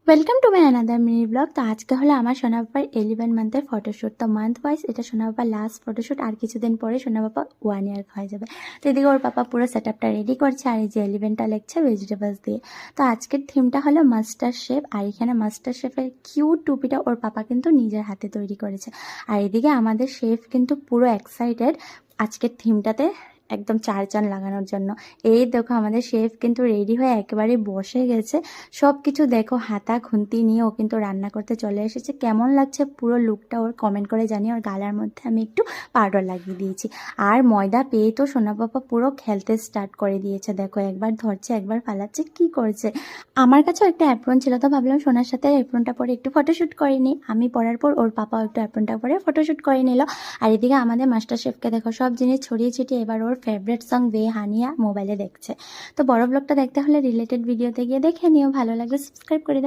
Welcome to my another mini blog. তো আজকে হলো আমার সোনা বাবার 11 মান্থের ফটোশ্যুট। তো মান্থ ওয়াইজ এটা সোনা বাবার লাস্ট ফটোশ্যুট। আর কিছুদিন পরে সোনা বাবা 1 ইয়ার হয়ে যাবে। তো এদিকে ওর পাপা পুরো সেট আপটা রেডি করছে, আর এই যে 11টা লিখছে ভেজিটেবলস দিয়ে। তো আজকের থিমটা হলো মাস্টার শেফ, আর এখানে মাস্টার শেফের কিউট টুপিটা ওর পাপা কিন্তু নিজের হাতে তৈরি করেছে। আর এদিকে আমাদের শেফ কিন্তু পুরো এক্সাইটেড আজকের থিমটাতে একদম 4 চাঁদ লাগানোর জন্য। এই দেখো আমাদের শেফ কিন্তু রেডি হয়ে একেবারে বসে গেছে। সব কিছু দেখো হাতা খুন্তি নিয়ে ও কিন্তু রান্না করতে চলে এসেছে। কেমন লাগছে পুরো লুকটা ওর কমেন্ট করে জানিয়ে। ওর গালার মধ্যে আমি একটু পাউডার লাগিয়ে দিয়েছি। আর ময়দা পেয়ে তো সোনা বাবা পুরো খেলতে স্টার্ট করে দিয়েছে। দেখো একবার ধরছে একবার ফালাচ্ছে, কি করছে। আমার কাছেও একটা অ্যাপ্রন ছিল, তো ভাবলাম সোনার সাথে অ্যাপ্রনটা পরে একটু ফটোশ্যুট করে নিই। আমি পরার পর ওর পাপাও একটু অ্যাপ্রনটা পরে ফটোশ্যুট করে নিল। আর এদিকে আমাদের মাস্টার শেফকে দেখো সব জিনিস ছড়িয়ে ছিটিয়ে এবার ওর ফেভারিট সং বে হানিয়া মোবাইলে দেখছে। তো বড় ব্লগটা দেখতে হলে রিলেটেড ভিডিওতে গিয়ে দেখে নিও। ভালো লাগলে সাবস্ক্রাইব করে দাও।